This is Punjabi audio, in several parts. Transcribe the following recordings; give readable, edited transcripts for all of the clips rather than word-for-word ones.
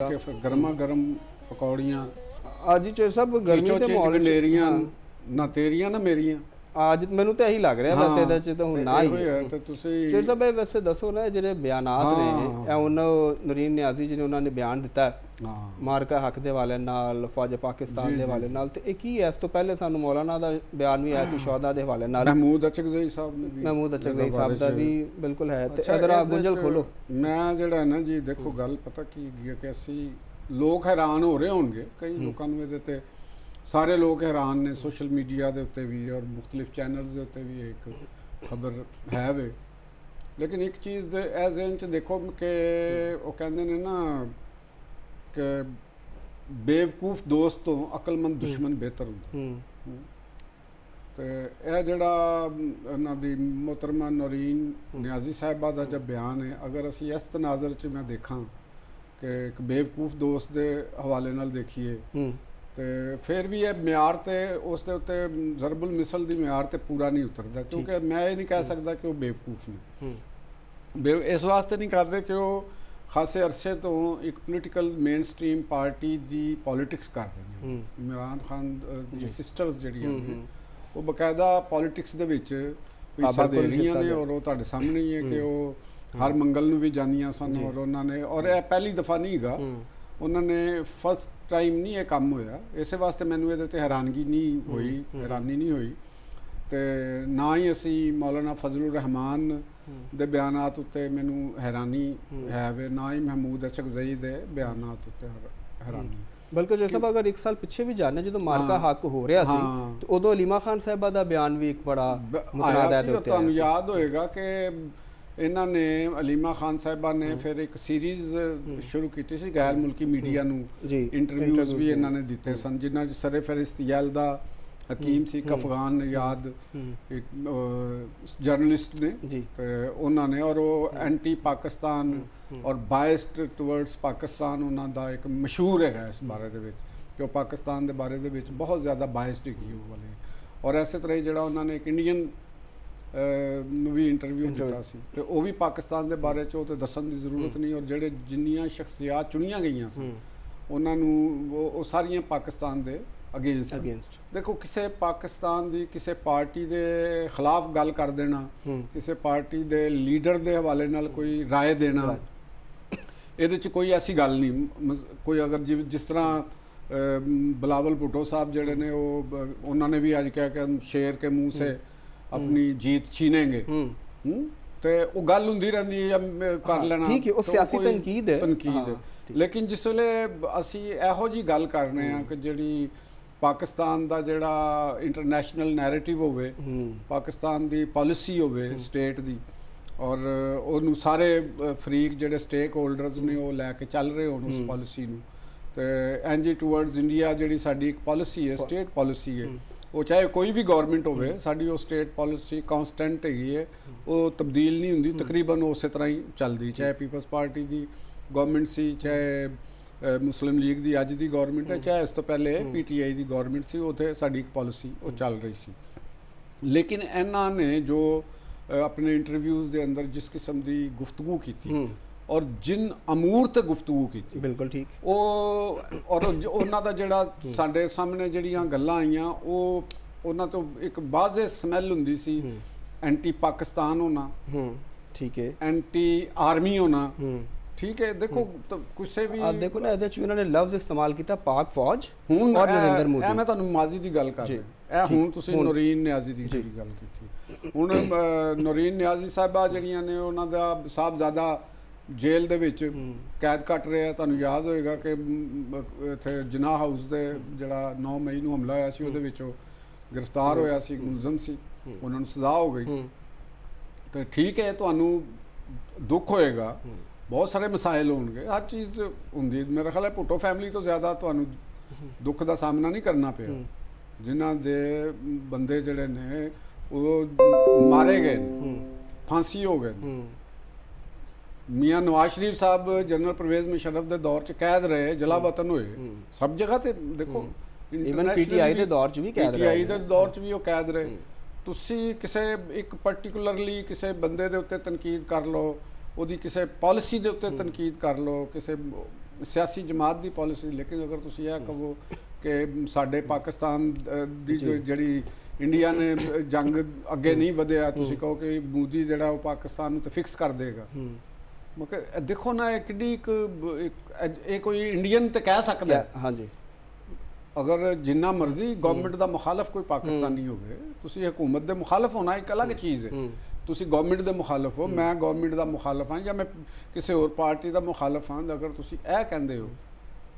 ਕਿ ਫਿਰ ਗਰਮਾ ਗਰਮ ਪਕੌੜੀਆਂ ਅੱਜ ਹੀ ਚ ਸਭ ਗਰਮੀ ਦੇ ਮਾਹੌਲ ਗੰਡੇਰੀਆਂ ਨਾ ਤੇਰੀਆਂ ਨਾ ਮੇਰੀਆਂ ਅੱਜ ਮੈਨੂੰ ਤਾਂ ਇਹੀ ਲੱਗ ਰਿਹਾ ਵੈਸੇ ਇਹਦੇ ਚ ਤਾਂ ਹੁਣ ਨਾ ਹੀ ਹੈ ਤੇ ਤੁਸੀਂ ਚੇਰ ਸਾਹਿਬ ਵੈਸੇ ਦੱਸੋ ਨਾ ਜਿਹੜੇ ਬਿਆਨਾਤ ਨੇ ਇਹ ਉਹਨਾਂ ਨੁਰੀਨ ਨਿਆਜ਼ੀ ਜਿਹਨੇ ਉਹਨਾਂ ਨੇ ਬਿਆਨ ਦਿੱਤਾ ਮਾਰਕਾ ਹੱਕ ਦੇ ਵਾਲੇ ਨਾਲ ਫੌਜ ਪਾਕਿਸਤਾਨ ਦੇ ਵਾਲੇ ਨਾਲ ਤੇ ਇਹ ਕੀ ਹੈ? ਇਸ ਤੋਂ ਪਹਿਲੇ ਸਾਨੂੰ ਮੌਲਾਨਾ ਦਾ ਬਿਆਨ ਵੀ ਆਇਆ ਸੀ ਸ਼ੋਹਦਾ ਦੇ ਹਵਾਲੇ ਨਾਲ, ਮਹਿਮੂਦ ਅਚਕਜ਼ਈ ਸਾਹਿਬ ਨੇ ਵੀ, ਮਹਿਮੂਦ ਅਚਕਜ਼ਈ ਸਾਹਿਬ ਦਾ ਵੀ ਬਿਲਕੁਲ ਹੈ। ਤੇ ਅਗਰ ਆ ਗੁੰਝਲ ਖੋਲੋ। ਮੈਂ ਜਿਹੜਾ ਨਾ ਜੀ ਦੇਖੋ ਗੱਲ ਪਤਾ ਕੀ ਹੈ ਕਿ ਅਸੀਂ ਲੋਕ ਹੈਰਾਨ ਹੋ ਰਹੇ ਹੋਣਗੇ, ਕਈ ਲੋਕਾਂ ਨੂੰ ਇਹਦੇ ਤੇ ਸਾਰੇ ਲੋਕ ਹੈਰਾਨ ਨੇ, ਸੋਸ਼ਲ ਮੀਡੀਆ ਦੇ ਉੱਤੇ ਵੀ ਔਰ ਮੁxtਲਿਫ ਚੈਨਲਸ ਦੇ ਉੱਤੇ ਵੀ ਇੱਕ ਖਬਰ ਹੈ ਵੇ। ਲੇਕਿਨ ਇੱਕ ਚੀਜ਼ ਦੇ ਐਜ਼ ਇੰਚ ਦੇਖੋ ਕਿ ਉਹ ਕਹਿੰਦੇ ਨੇ ਨਾ ਕਿ ਬੇਵਕੂਫ ਦੋਸਤ ਤੋਂ ਅਕਲਮੰਦ ਦੁਸ਼ਮਣ ਬਿਹਤਰ ਹੁੰਦਾ। ਤੇ ਇਹ ਜਿਹੜਾ ਇਹਨਾਂ ਦੀ ਮੁਹਤਰਮਾ ਨੁਰੀਨ ਨਿਆਜ਼ੀ ਸਾਹਿਬਾ ਦਾ ਜਦ ਬਿਆਨ ਹੈ, ਅਗਰ ਅਸੀਂ ਇਸ ਤਨਾਜ਼ਰ 'ਚ ਮੈਂ ਦੇਖਾਂ ਕਿ ਇੱਕ ਬੇਵਕੂਫ ਦੋਸਤ ਦੇ ਹਵਾਲੇ ਨਾਲ ਦੇਖੀਏ ਤੇ ਫਿਰ ਵੀ ਇਹ ਮਿਆਰ ਤੇ ਉਸ ਦੇ ਉੱਤੇ ਜ਼ਰਬੁਲ ਮਿਸਲ ਦੀ ਮਿਆਰ ਤੇ ਪੂਰਾ ਨਹੀਂ ਉਤਰਦਾ, ਕਿਉਂਕਿ ਮੈਂ ਇਹ ਨਹੀਂ ਕਹਿ ਸਕਦਾ ਕਿ ਉਹ ਬੇਵਕੂਫ ਨੇ। ਇਸ ਵਾਸਤੇ ਨਹੀਂ ਕਰ ਰਹੇ ਕਿ ਉਹ ਖਾਸੇ ਅਰਸੇ ਤੋਂ ਇੱਕ ਪੋਲੀਟੀਕਲ ਮੇਨ ਸਟ੍ਰੀਮ ਪਾਰਟੀ ਦੀ ਪੋਲਿਟਿਕਸ ਕਰ ਰਹੇ ਨੇ। ਇਮਰਾਨ ਖਾਨ ਦੀ ਸਿਸਟਰਸ ਜਿਹੜੀਆਂ ਨੇ ਉਹ ਬਕਾਇਦਾ ਪੋਲਿਟਿਕਸ ਦੇ ਵਿੱਚ ਹਿੱਸਾ ਦੇ ਰਹੀਆਂ ਨੇ ਔਰ ਉਹ ਤੁਹਾਡੇ ਸਾਹਮਣੇ ਹੀ ਹੈ ਕਿ ਉਹ ਹਰ ਮੰਗਲ ਨੂੰ ਵੀ ਜਾਂਦੀਆਂ ਸਨ ਔਰ ਉਹਨਾਂ ਨੇ, ਔਰ ਇਹ ਪਹਿਲੀ ਦਫਾ ਨਹੀਂ ਹੈਗਾ, ਉਹਨਾਂ ਨੇ ਫਸਟ ਟਾਈਮ ਨਹੀਂ ਇਹ ਕੰਮ ਹੋਇਆ। ਇਸੇ ਵਾਸਤੇ ਮੈਨੂੰ ਇਹਦੇ ਤੇ ਹੈਰਾਨੀ ਨਹੀਂ ਹੋਈ ਤੇ ਨਾ ਹੀ ਅਸੀਂ ਮੌਲਾਨਾ ਫਜ਼ਲੁਰ ਰਹਿਮਾਨ ਦੇ ਬਿਆਨਾਤ ਉੱਤੇ ਮੈਨੂੰ ਹੈਰਾਨੀ ਹੈ ਵੇ, ਨਾ ਹੀ ਮਹਿਮੂਦ ਅਚਕਜ਼ਈ ਦੇ ਬਿਆਨਾਤ ਉੱਤੇ ਹੈਰਾਨੀ। ਬਲਕਿ ਜੇ ਸਭ ਅਗਰ 1 ਸਾਲ ਪਿੱਛੇ ਵੀ ਜਾਣੇ ਜਦੋਂ ਮਾਰਕਾ ਹੱਕ ਹੋ ਰਿਹਾ ਸੀ ਤੇ ਉਦੋਂ ਅਲੀਮਾ ਖਾਨ ਸਾਹਿਬਾ ਦਾ ਬਿਆਨ ਵੀ ਇੱਕ ਬੜਾ ਮੁਤਨਾਦਾ ਦੇ ਉੱਤੇ ਤੁਹਾਨੂੰ ਯਾਦ ਹੋਏਗਾ ਕਿ ਇਹਨਾਂ ਨੇ ਅਲੀਮਾ ਖਾਨ ਸਾਹਿਬਾ ਨੇ ਫਿਰ ਇੱਕ ਸੀਰੀਜ਼ ਸ਼ੁਰੂ ਕੀਤੀ ਸੀ ਗੈਰ ਮੁਲਕੀ ਮੀਡੀਆ ਨੂੰ, ਇੰਟਰਵਿਊਜ਼ ਵੀ ਇਹਨਾਂ ਨੇ ਦਿੱਤੇ ਸਨ, ਜਿਨ੍ਹਾਂ 'ਚ ਸਰਫਰਿਸਤ ਯੈਲਦਾ ਹਕੀਮ ਸੀ, ਇੱਕ ਅਫਗਾਨ ਯਾਦ ਇੱਕ ਜਰਨਲਿਸਟ ਨੇ ਤੇ ਉਹਨਾਂ ਨੇ, ਔਰ ਉਹ ਐਂਟੀ ਪਾਕਿਸਤਾਨ ਔਰ ਬਾਇਸਡ ਟੁਵਰਡਸ ਪਾਕਿਸਤਾਨ ਉਹਨਾਂ ਦਾ ਇੱਕ ਮਸ਼ਹੂਰ ਹੈਗਾ ਇਸ ਬਾਰੇ ਦੇ ਵਿੱਚ ਕਿ ਉਹ ਪਾਕਿਸਤਾਨ ਦੇ ਬਾਰੇ ਦੇ ਵਿੱਚ ਬਹੁਤ ਜ਼ਿਆਦਾ ਬਾਇਸਡ ਹੈਗੀ ਉਹ ਵਾਲੇ। ਔਰ ਇਸੇ ਤਰ੍ਹਾਂ ਜਿਹੜਾ ਉਹਨਾਂ ਨੇ ਇੱਕ ਇੰਡੀਅਨ ਨੂੰ ਵੀ ਇੰਟਰਵਿਊ ਦਿੱਤਾ ਸੀ ਤੇ ਉਹ ਵੀ ਪਾਕਿਸਤਾਨ ਦੇ ਬਾਰੇ 'ਚ ਉਹ ਤੇ ਦੱਸਣ ਦੀ ਜ਼ਰੂਰਤ ਨਹੀਂ, ਔਰ ਜਿਹੜੇ ਜਿੰਨੀਆਂ ਸ਼ਖਸੀਅਤ ਚੁਣੀਆਂ ਗਈਆਂ ਸਨ ਉਹਨਾਂ ਨੂੰ ਉਹ ਸਾਰੀਆਂ ਪਾਕਿਸਤਾਨ ਦੇ ਅਗੇਂਸਟ। ਦੇਖੋ ਕਿਸੇ ਪਾਕਿਸਤਾਨ ਦੀ ਕਿਸੇ ਪਾਰਟੀ ਦੇ ਖਿਲਾਫ ਗੱਲ ਕਰ ਦੇਣਾ, ਕਿਸੇ ਪਾਰਟੀ ਦੇ ਲੀਡਰ ਦੇ ਹਵਾਲੇ ਨਾਲ ਕੋਈ ਰਾਏ ਦੇਣਾ, ਇਹਦੇ 'ਚ ਕੋਈ ਐਸੀ ਗੱਲ ਨਹੀਂ। ਕੋਈ ਅਗਰ ਜਿਸ ਤਰ੍ਹਾਂ ਬਿਲਾਵਲ ਭੁੱਟੋ ਸਾਹਿਬ ਜਿਹੜੇ ਨੇ ਉਹਨਾਂ ਨੇ ਵੀ ਅੱਜ ਕਿਹਾ ਕਿ ਸ਼ੇਰ ਕੇ ਮੂੰਹ ਸੇ ਆਪਣੀ ਜੀਤ ਛੀਨੇਂਗੇ ਤੇ ਉਹ ਗੱਲ ਹੁੰਦੀ ਰਹਿੰਦੀ ਹੈ ਕਰ ਲੈਣਾ, ਠੀਕ ਹੈ, ਉਹ ਸਿਆਸੀ ਤਨਕੀਦ ਹੈ। ਲੇਕਿਨ ਜਿਸ ਵੇਲੇ ਅਸੀਂ ਇਹੋ ਜੀ ਗੱਲ ਕਰ ਰਹੇ ਹਾਂ ਕਿ ਜਿਹੜੀ ਪਾਕਿਸਤਾਨ ਦਾ ਜਿਹੜਾ ਇੰਟਰਨੈਸ਼ਨਲ ਨੈਰੇਟਿਵ ਹੋਵੇ, ਪਾਕਿਸਤਾਨ ਦੀ ਪਾਲਿਸੀ ਹੋਵੇ ਸਟੇਟ ਦੀ, ਔਰ ਉਹਨੂੰ ਸਾਰੇ ਫਰੀਕ ਜਿਹੜੇ ਸਟੇਕ ਹੋਲਡਰਸ ਨੇ ਉਹ ਲੈ ਕੇ ਚੱਲ ਰਹੇ ਹੋਣ ਉਸ ਪਾਲਿਸੀ ਨੂੰ, ਤੇ ਐਨਜੀ ਟੂਵਰਡਸ ਇੰਡੀਆ ਜਿਹੜੀ ਸਾਡੀ ਇੱਕ ਪਾਲਿਸੀ ਹੈ, ਸਟੇਟ ਪਾਲਿਸੀ ਹੈ, ਉਹ ਚਾਹੇ ਕੋਈ ਵੀ ਗਵਰਨਮੈਂਟ ਹੋਵੇ ਸਾਡੀ ਉਹ ਸਟੇਟ ਪਾਲਿਸੀ ਕਾਂਸਟੈਂਟ ਹੈਗੀ ਹੈ, ਉਹ ਤਬਦੀਲ ਨਹੀਂ ਹੁੰਦੀ, ਤਕਰੀਬਨ ਉਸੇ ਤਰ੍ਹਾਂ ਹੀ ਚੱਲਦੀ, ਚਾਹੇ ਪੀਪਲਸ ਪਾਰਟੀ ਦੀ ਗਵਰਨਮੈਂਟ ਸੀ, ਚਾਹੇ ਮੁਸਲਿਮ ਲੀਗ ਦੀ ਅੱਜ ਦੀ ਗਵਰਨਮੈਂਟ ਹੈ, ਚਾਹੇ ਇਸ ਤੋਂ ਪਹਿਲੇ PTI ਦੀ ਗਵਰਨਮੈਂਟ ਸੀ, ਉੱਥੇ ਸਾਡੀ ਇੱਕ ਪਾਲਿਸੀ ਉਹ ਚੱਲ ਰਹੀ ਸੀ। ਲੇਕਿਨ ਇਹਨਾਂ ਨੇ ਜੋ ਆਪਣੇ ਇੰਟਰਵਿਊਜ਼ ਦੇ ਅੰਦਰ ਜਿਸ ਕਿਸਮ ਦੀ ਗੁਫ਼ਤਗੂ ਕੀਤੀ ਔਰ ਜਿਨ ਅਮੂਰ ਤੇ ਗੁਫ਼ਤਗੂ ਕੀਤੀ, ਬਿਲਕੁਲ ਠੀਕ, ਉਹ ਔਰ ਉਹਨਾਂ ਦਾ ਜਿਹੜਾ ਸਾਡੇ ਸਾਹਮਣੇ ਜਿਹੜੀਆਂ ਗੱਲਾਂ ਆਈਆਂ ਉਹ ਉਹਨਾਂ ਤੋਂ ਇੱਕ ਵਾਜ਼ੇ ਸਮੈਲ ਹੁੰਦੀ ਸੀ, ਐਂਟੀ ਪਾਕਿਸਤਾਨ ਹੋਣਾ, ਠੀਕ ਹੈ, ਐਂਟੀ ਆਰਮੀ ਹੋਣਾ, ਠੀਕ ਹੈ। ਦੇਖੋ ਕਿਸੇ ਵੀ ਦੇਖੋ ਨਾ ਇਹਦੇ 'ਚ ਉਹਨਾਂ ਨੇ ਲਫ਼ਜ਼ ਇਸਤੇਮਾਲ ਕੀਤਾ ਪਾਕ ਫੌਜ ਔਰ ਨਰਿੰਦਰ ਮੋਦੀ। ਇਹ ਮੈਂ ਤੁਹਾਨੂੰ ਮਾਜ਼ੀ ਦੀ ਗੱਲ ਕਰ ਰਿਹਾ, ਇਹ ਹੁਣ ਤੁਸੀਂ ਨੁਰੀਨ ਨਿਆਜ਼ੀ ਦੀ ਜਿਹੜੀ ਗੱਲ ਕੀਤੀ, ਹੁਣ ਨੁਰੀਨ ਨਿਆਜ਼ੀ ਸਾਹਿਬਾ ਜਿਹੜੀਆਂ ਨੇ ਉਹਨਾਂ ਦਾ ਸਾਹਿਬਜ਼ਾਦਾ ਜੇਲ੍ਹ ਦੇ ਵਿੱਚ ਕੈਦ ਕੱਟ ਰਿਹਾ। ਤੁਹਾਨੂੰ ਯਾਦ ਹੋਏਗਾ ਕਿ ਇੱਥੇ ਜਿਨਾਹ ਹਾਊਸ ਦੇ ਜਿਹੜਾ 9 ਮਈ ਨੂੰ ਹਮਲਾ ਹੋਇਆ ਸੀ ਉਹਦੇ ਵਿੱਚ ਉਹ ਗ੍ਰਿਫਤਾਰ ਹੋਇਆ ਸੀ, ਮੁਲਜ਼ਮ ਸੀ, ਉਹਨਾਂ ਨੂੰ ਸਜ਼ਾ ਹੋ ਗਈ। ਤੇ ਠੀਕ ਹੈ, ਤੁਹਾਨੂੰ ਦੁੱਖ ਹੋਏਗਾ, ਬਹੁਤ ਸਾਰੇ ਮਸਾਇਲ ਹੋਣਗੇ, ਹਰ ਚੀਜ਼ ਹੁੰਦੀ। ਮੇਰਾ ਖਿਆਲ ਹੈ ਭੁੱਟੋ ਫੈਮਿਲੀ ਤੋਂ ਜ਼ਿਆਦਾ ਤੁਹਾਨੂੰ ਦੁੱਖ ਦਾ ਸਾਹਮਣਾ ਨਹੀਂ ਕਰਨਾ ਪਿਆ, ਜਿਨ੍ਹਾਂ ਦੇ ਬੰਦੇ ਜਿਹੜੇ ਨੇ ਉਹ ਮਾਰੇ ਗਏ ਨੇ, ਫਾਂਸੀ ਹੋ ਗਏ। ਮੀਆਂ ਨਵਾਜ਼ ਸ਼ਰੀਫ ਸਾਹਿਬ ਜਨਰਲ ਪਰਵੇਜ਼ ਮੁਸ਼ਰਫ ਦੇ ਦੌਰ 'ਚ ਕੈਦ ਰਹੇ, ਜਲਾਵਤਨ ਹੋਏ ਸਭ ਜਗ੍ਹਾ ਤੇ। ਦੇਖੋ ਇਵਨ PTI ਦੇ ਦੌਰ 'ਚ ਵੀ ਕੈਦ ਰਹੇ, PTI ਦੇ ਦੌਰ 'ਚ ਵੀ ਉਹ ਕੈਦ ਰਹੇ। ਤੁਸੀਂ ਕਿਸੇ ਇੱਕ ਪਾਰਟਿਕੂਲਰਲੀ ਕਿਸੇ ਬੰਦੇ ਦੇ ਉੱਤੇ ਤਨਕੀਦ ਕਰ ਲਓ, ਉਹਦੀ ਕਿਸੇ ਪਾਲਿਸੀ ਦੇ ਉੱਤੇ ਤਨਕੀਦ ਕਰ ਲਓ, ਕਿਸੇ ਸਿਆਸੀ ਜਮਾਤ ਦੀ ਪਾਲਿਸੀ। ਲੇਕਿਨ ਅਗਰ ਤੁਸੀਂ ਇਹ ਕਹੋ ਕਿ ਸਾਡੇ ਪਾਕਿਸਤਾਨ ਦੀ ਜਿਹੜੀ ਇੰਡੀਆ ਨੇ ਜੰਗ ਅੱਗੇ ਨਹੀਂ ਵਧਿਆ, ਤੁਸੀਂ ਕਹੋ ਕਿ ਮੋਦੀ ਜਿਹੜਾ ਉਹ ਪਾਕਿਸਤਾਨ ਨੂੰ ਤੇ ਫਿਕਸ ਕਰ ਦੇਗਾ, ਮਤਲਬ ਦੇਖੋ ਨਾ ਇਹ ਕਿੰਨੀ ਇਹ ਕੋਈ ਇੰਡੀਅਨ ਤੇ ਕਹਿ ਸਕਦਾ। ਹਾਂਜੀ, ਅਗਰ ਜਿੰਨਾ ਮਰਜ਼ੀ ਗਵਰਨਮੈਂਟ ਦਾ ਮੁਖਾਲਫ ਕੋਈ ਪਾਕਿਸਤਾਨੀ ਹੋਵੇ, ਤੁਸੀਂ ਹਕੂਮਤ ਦੇ ਮੁਖਾਲਫ ਹੋਣਾ ਇੱਕ ਅਲੱਗ ਚੀਜ਼ ਹੈ। ਤੁਸੀਂ ਗਵਰਨਮੈਂਟ ਦੇ ਮੁਖਾਲਫ ਹੋ, ਮੈਂ ਗਵਰਨਮੈਂਟ ਦਾ ਮੁਖਾਲਫ ਹਾਂ ਜਾਂ ਮੈਂ ਕਿਸੇ ਹੋਰ ਪਾਰਟੀ ਦਾ ਮੁਖਾਲਫ ਹਾਂ, ਅਗਰ ਤੁਸੀਂ ਇਹ ਕਹਿੰਦੇ ਹੋ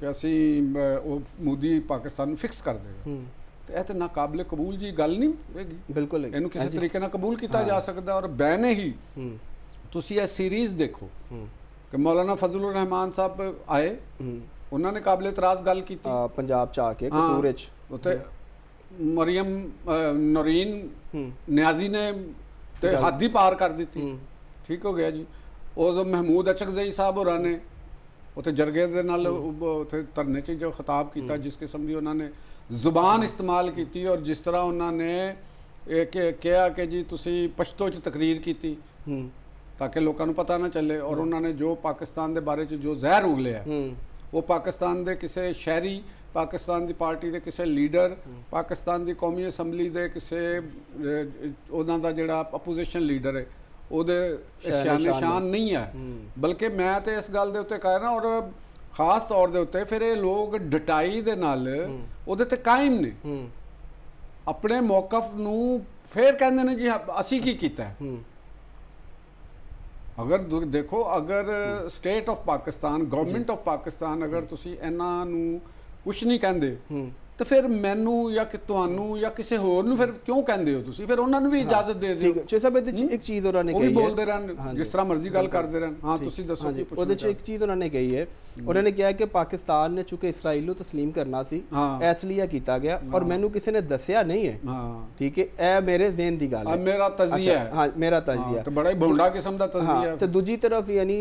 ਕਿ ਅਸੀਂ ਉਹ ਮੋਦੀ ਪਾਕਿਸਤਾਨ ਨੂੰ ਫਿਕਸ ਕਰ ਦੇਗਾ, ਤੇ ਇਹ ਤਾਂ ਨਾਕਾਬਲੇ ਕਬੂਲ ਜੀ ਗੱਲ ਨਹੀਂ ਹੋਏਗੀ। ਬਿਲਕੁਲ ਇਹਨੂੰ ਕਿਸੇ ਤਰੀਕੇ ਨਾਲ ਕਬੂਲ ਕੀਤਾ ਜਾ ਸਕਦਾ। ਔਰ ਬੈਨੇ ਹੀ ਤੁਸੀਂ ਇਹ ਸੀਰੀਜ਼ ਦੇਖੋ ਕਿ ਮੌਲਾਨਾ ਫਜ਼ਲੁਰ ਰਹਿਮਾਨ ਸਾਹਿਬ ਆਏ, ਉਹਨਾਂ ਨੇ ਕਾਬਲੇ ਇਤਰਾਜ਼ ਗੱਲ ਕੀਤੀ ਪੰਜਾਬ ਚ ਆ ਕੇ ਕਸੂਰ ਵਿੱਚ, ਉੱਥੇ ਮਰੀਮ ਨੌਰੀਨ ਨਿਆਜ਼ੀ ਨੇ ਤੇ ਹੱਦ ਹੀ ਪਾਰ ਕਰ ਦਿੱਤੀ। ਠੀਕ ਹੋ ਗਿਆ ਜੀ। ਉਹ ਮਹਿਮੂਦ ਅਚਕਜ਼ਈ ਸਾਹਿਬ ਹੋਰਾਂ ਨੇ ਉੱਥੇ ਜਰਗੇ ਦੇ ਨਾਲ ਉੱਥੇ ਧਰਨੇ 'ਚ ਜੋ ਖਿਤਾਬ ਕੀਤਾ, ਜਿਸ ਕਿਸਮ ਦੀ ਉਹਨਾਂ ਨੇ ਜ਼ੁਬਾਨ ਇਸਤੇਮਾਲ ਕੀਤੀ ਔਰ ਜਿਸ ਤਰ੍ਹਾਂ ਉਹਨਾਂ ਨੇ ਇਹ ਕਿਹਾ ਕਿ ਜੀ ਤੁਸੀਂ ਪਸ਼ਤੋ 'ਚ ਤਕਰੀਰ ਕੀਤੀ ਤਾਂ ਕਿ ਲੋਕਾਂ ਨੂੰ ਪਤਾ ਨਾ ਚੱਲੇ, ਔਰ ਉਹਨਾਂ ਨੇ ਜੋ ਪਾਕਿਸਤਾਨ ਦੇ ਬਾਰੇ 'ਚ ਜੋ ਜ਼ਹਿਰ ਉਗਲਿਆ ਉਹ ਪਾਕਿਸਤਾਨ ਦੇ ਕਿਸੇ ਸ਼ਹਿਰੀ, ਪਾਕਿਸਤਾਨ ਦੀ ਪਾਰਟੀ ਦੇ ਕਿਸੇ ਲੀਡਰ, ਪਾਕਿਸਤਾਨ ਦੀ ਕੌਮੀ ਅਸੈਂਬਲੀ ਦੇ ਕਿਸੇ ਉਹਨਾਂ ਦਾ ਜਿਹੜਾ ਅਪੋਜੀਸ਼ਨ ਲੀਡਰ ਹੈ ਉਹਦੇ ਸ਼ਾਨ ਨਹੀਂ ਹੈ। ਬਲਕਿ ਮੈਂ ਤੇ ਇਸ ਗੱਲ ਦੇ ਉੱਤੇ ਕਹਿ ਰਿਹਾ, ਔਰ ਖਾਸ ਤੌਰ ਦੇ ਉੱਤੇ ਫਿਰ ਇਹ ਲੋਕ ਡਟਾਈ ਦੇ ਨਾਲ ਉਹਦੇ ਤੇ ਕਾਇਮ ਨੇ, ਆਪਣੇ ਮੌਕਫ ਨੂੰ ਫਿਰ ਕਹਿੰਦੇ ਨੇ ਜੀ ਅਸੀਂ ਕੀ ਕੀਤਾ ਹੈ। ਅਗਰ ਦੇਖੋ, ਅਗਰ state of Pakistan, government of Pakistan, ਅਗਰ ਤੁਸੀਂ ਇਹਨਾਂ ਨੂੰ ਕੁਛ ਨਹੀਂ ਕਹਿੰਦੇ ਤੇ ਫਿਰ ਮੈਨੂੰ ਜਾਂ ਕਿ ਤੁਹਾਨੂੰ ਜਾਂ ਕਿਸੇ ਹੋਰ ਨੂੰ ਫਿਰ ਕਿਉਂ ਕਹਿੰਦੇ ਹੋ ਤੁਸੀਂ? ਫਿਰ ਉਹਨਾਂ ਨੂੰ ਵੀ ਇਜਾਜ਼ਤ ਦੇ ਦਿਓ। ਠੀਕ ਹੈ ਸਾਹਿਬ, ਇਹਦੇ ਚ ਇੱਕ ਚੀਜ਼ ਉਹਨਾਂ ਨੇ ਕਹੀ ਹੈ, ਉਹ ਵੀ ਬੋਲਦੇ ਰਹਿਣ ਜਿਸ ਤਰ੍ਹਾਂ ਮਰਜ਼ੀ ਗੱਲ ਕਰਦੇ ਰਹਿਣ। ਹਾਂ ਤੁਸੀਂ ਦੱਸੋ ਕੀ ਪੁੱਛਣਾ? ਉਹਦੇ ਚ ਇੱਕ ਚੀਜ਼ ਉਹਨਾਂ ਨੇ ਕਹੀ ਹੈ, ਉਹਨਾਂ ਨੇ ਕਿਹਾ ਕਿ ਪਾਕਿਸਤਾਨ ਨੇ ਚੁੱਕੇ ਇਸਰਾਈਲ ਨੂੰ ਤਸਲੀਮ ਕਰਨਾ ਸੀ, ਇਸ ਲਈ ਕੀਤਾ ਗਿਆ ਔਰ ਮੈਨੂੰ ਕਿਸੇ ਨੇ ਦੱਸਿਆ ਨਹੀਂ ਹੈ। ਠੀਕ ਹੈ, ਇਹ ਮੇਰੇ ਜ਼ਿਹਨ ਦੀ ਗੱਲ ਹੈ, ਮੇਰਾ ਤਜ਼ੀਆ ਹੈ। ਹਾਂ, ਮੇਰਾ ਤਜ਼ੀਆ ਤੇ ਬੜਾ ਹੀ ਭੋਂਡਾ ਕਿਸਮ ਦਾ ਤਜ਼ੀਆ ਹੈ। ਤੇ ਦੂਜੀ ਤਰਫ ਯਾਨੀ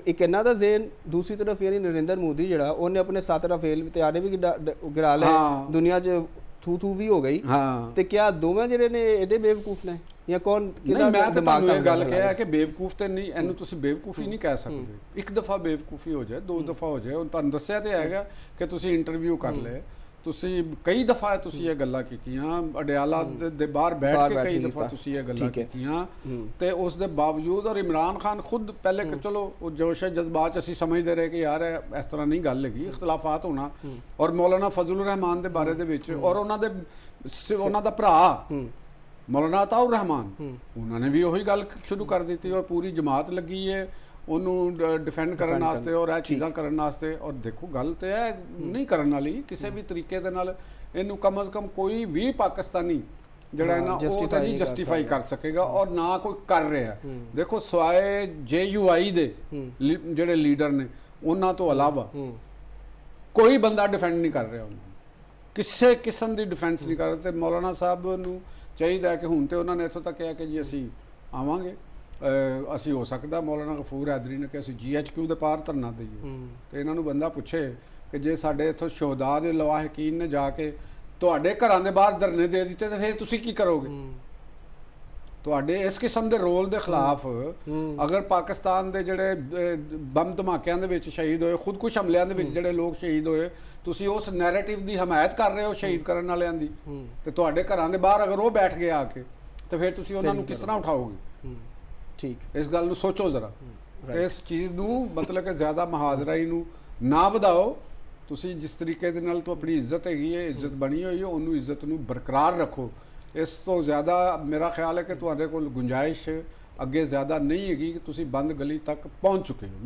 ਇੱਕ ਇਹਨਾਂ ਦਾ ਜ਼ਿਹਨ, ਦੂਸਰੀ ਤਰਫ ਯਾਨੀ ਨਰਿੰਦਰ ਮੋਦੀ ਜਿਹੜਾ ਉਹਨੇ ਆਪਣੇ 7 ਰਾਫੇਲ ਤਿਆਰੇ ਵੀ ਗਿਰਾ ਲਏ, ਦੁਨੀਆ 'ਚ ਥੂ ਵੀ ਹੋ ਗਈ। ਤੇ ਕਿਆ ਦੋਵੇਂ ਜਿਹੜੇ ਨੇ ਐਡੇ ਬੇਵਕੂਫ ਨੇ ਜਾਂ ਕੌਣ? ਮੈਂ ਤਾਂ ਤੁਹਾਨੂੰ ਇਹ ਗੱਲ ਕਿਹਾ ਕਿ ਬੇਵਕੂਫ ਤੇ ਨਹੀਂ, ਇਹਨੂੰ ਤੁਸੀਂ ਬੇਵਕੂਫੀ ਨਹੀਂ ਕਹਿ ਸਕਦੇ। ਇੱਕ ਦਫਾ ਬੇਵਕੂਫੀ ਹੋ ਜਾਏ, 2 ਦਫਾ ਹੋ ਜਾਏ, ਤੁਹਾਨੂੰ ਦੱਸਿਆ ਤੇ ਹੈਗਾ ਕਿ ਤੁਸੀਂ ਇੰਟਰਵਿਊ ਕਰ ਲਏ, ਤੁਸੀਂ ਕਈ ਦਫਾ ਤੁਸੀਂ ਇਹ ਗੱਲਾਂ ਕੀਤੀਆਂ, ਅਡਿਆਲਾ ਦੇ ਬਾਹਰ ਬੈਠ ਕੇ ਕਈ ਦਫਾ ਤੁਸੀਂ ਇਹ ਗੱਲਾਂ ਕੀਤੀਆਂ, ਤੇ ਉਸ ਦੇ ਬਾਵਜੂਦ ਔਰ ਇਮਰਾਨ ਖਾਨ ਖੁਦ ਪਹਿਲੇ ਕਿ ਚਲੋ ਉਹ ਜੋਸ਼ ਜਜ਼ਬਾਤ ਅਸੀਂ ਸਮਝਦੇ ਰਹੇ ਕਿ ਯਾਰ ਇਸ ਤਰ੍ਹਾਂ ਨਹੀਂ ਗੱਲ ਹੈਗੀ, ਇਖਤਲਾਫਾਤ ਹੋਣਾ, ਔਰ ਮੌਲਾਨਾ ਫਜ਼ਲੁਰ ਰਹਿਮਾਨ ਦੇ ਬਾਰੇ ਦੇ ਵਿੱਚ ਔਰ ਉਹਨਾਂ ਦਾ ਭਰਾ ਮੌਲਾਨਾ ਅਤਾਉਰ ਰਹਿਮਾਨ, ਉਹਨਾਂ ਨੇ ਵੀ ਉਹੀ ਗੱਲ ਸ਼ੁਰੂ ਕਰ ਦਿੱਤੀ ਔਰ ਪੂਰੀ ਜਮਾਤ ਲੱਗੀ ਹੈ ਉਹਨੂੰ ਡਿਫੈਂਡ ਕਰਨ ਵਾਸਤੇ ਔਰ ਇਹ ਚੀਜ਼ਾਂ ਕਰਨ ਵਾਸਤੇ। ਔਰ ਦੇਖੋ ਗੱਲ ਤੇ ਇਹ ਨਹੀਂ ਕਰਨ ਵਾਲੀ ਕਿਸੇ ਵੀ ਤਰੀਕੇ ਦੇ ਨਾਲ, ਇਹਨੂੰ ਕਮ ਅਜ਼ ਕਮ ਕੋਈ ਵੀ ਪਾਕਿਸਤਾਨੀ ਜਿਹੜਾ ਹੈ ਨਾ ਉਹ ਤਾਂ ਨਹੀਂ ਜਸਟੀਫਾਈ ਕਰ ਸਕੇਗਾ ਔਰ ਨਾ ਕੋਈ ਕਰ ਰਿਹਾ। ਦੇਖੋ ਸਵਾਏ JUI ਦੇ ਜਿਹੜੇ ਲੀਡਰ ਨੇ ਉਹਨਾਂ ਤੋਂ ਇਲਾਵਾ ਕੋਈ ਬੰਦਾ ਡਿਫੈਂਡ ਨਹੀਂ ਕਰ ਰਿਹਾ, ਉਹਨਾਂ ਨੂੰ ਕਿਸੇ ਕਿਸਮ ਦੀ ਡਿਫੈਂਸ ਨਹੀਂ ਕਰ ਰਿਹਾ। ਤੇ ਮੌਲਾਨਾ ਸਾਹਿਬ ਨੂੰ ਚਾਹੀਦਾ ਹੈ ਕਿ ਹੁਣ ਤੇ ਉਹਨਾਂ ਨੇ ਇੱਥੋਂ ਤੱਕ ਕਿਹਾ ਕਿ ਜੀ ਅਸੀਂ ਆਵਾਂਗੇ, ਅਸੀਂ ਹੋ ਸਕਦਾ ਮੌਲਾਨਾ ਗਫੂਰ ਹੈਦਰੀ ਨੇ ਕਿ ਅਸੀਂ GHQ ਦੇ ਪਾਰ ਧਰਨਾ ਦਈਏ, ਤੇ ਇਹਨਾਂ ਨੂੰ ਬੰਦਾ ਪੁੱਛੇ ਕਿ ਜੇ ਸਾਡੇ ਇੱਥੋਂ ਸ਼ੁਹਦਾ ਦੇ ਲਵਾਹਿਕੀਨ ਨੇ ਜਾ ਕੇ ਤੁਹਾਡੇ ਘਰਾਂ ਦੇ ਬਾਹਰ ਧਰਨੇ ਦੇ ਦਿੱਤੇ ਤੇ ਫਿਰ ਤੁਸੀਂ ਕੀ ਕਰੋਗੇ? ਤੁਹਾਡੇ ਇਸ ਕਿਸਮ ਦੇ ਰੋਲ ਦੇ ਖਿਲਾਫ ਅਗਰ ਪਾਕਿਸਤਾਨ ਦੇ ਜਿਹੜੇ ਬੰਬ ਧਮਾਕਿਆਂ ਦੇ ਵਿੱਚ ਸ਼ਹੀਦ ਹੋਏ, ਖੁਦਕੁਸ਼ ਹਮਲਿਆਂ ਦੇ ਵਿੱਚ ਜਿਹੜੇ ਲੋਕ ਸ਼ਹੀਦ ਹੋਏ, ਤੁਸੀਂ ਉਸ ਨੈਰੇਟਿਵ ਦੀ ਹਮਾਇਤ ਕਰ ਰਹੇ ਹੋ ਸ਼ਹੀਦ ਕਰਨ ਵਾਲਿਆਂ ਦੀ, ਤੇ ਤੁਹਾਡੇ ਘਰਾਂ ਦੇ ਬਾਹਰ ਅਗਰ ਉਹ ਬੈਠ ਗਏ ਆ ਕੇ ਤੇ ਫਿਰ ਤੁਸੀਂ ਉਹਨਾਂ ਨੂੰ ਕਿਸ ਤਰ੍ਹਾਂ ਉਠਾਓਗੇ? ਠੀਕ, ਇਸ ਗੱਲ ਨੂੰ ਸੋਚੋ ਜ਼ਰਾ। ਇਸ ਚੀਜ਼ ਨੂੰ ਮਤਲਬ ਕਿ ਜ਼ਿਆਦਾ ਮੁਹਾਜ਼ਰਾਈ ਨੂੰ ਨਾ ਵਧਾਓ। ਤੁਸੀਂ ਜਿਸ ਤਰੀਕੇ ਦੇ ਨਾਲ ਤੋਂ ਆਪਣੀ ਇੱਜ਼ਤ ਹੈਗੀ ਹੈ, ਇੱਜ਼ਤ ਬਣੀ ਹੋਈ ਹੈ, ਉਹਨੂੰ ਇੱਜ਼ਤ ਨੂੰ ਬਰਕਰਾਰ ਰੱਖੋ। ਇਸ ਤੋਂ ਜ਼ਿਆਦਾ ਮੇਰਾ ਖਿਆਲ ਹੈ ਕਿ ਤੁਹਾਡੇ ਕੋਲ ਗੁੰਜਾਇਸ਼ ਅੱਗੇ ਜ਼ਿਆਦਾ ਨਹੀਂ ਹੈਗੀ ਕਿ ਤੁਸੀਂ ਬੰਦ ਗਲੀ ਤੱਕ ਪਹੁੰਚ ਚੁੱਕੇ ਹੋ।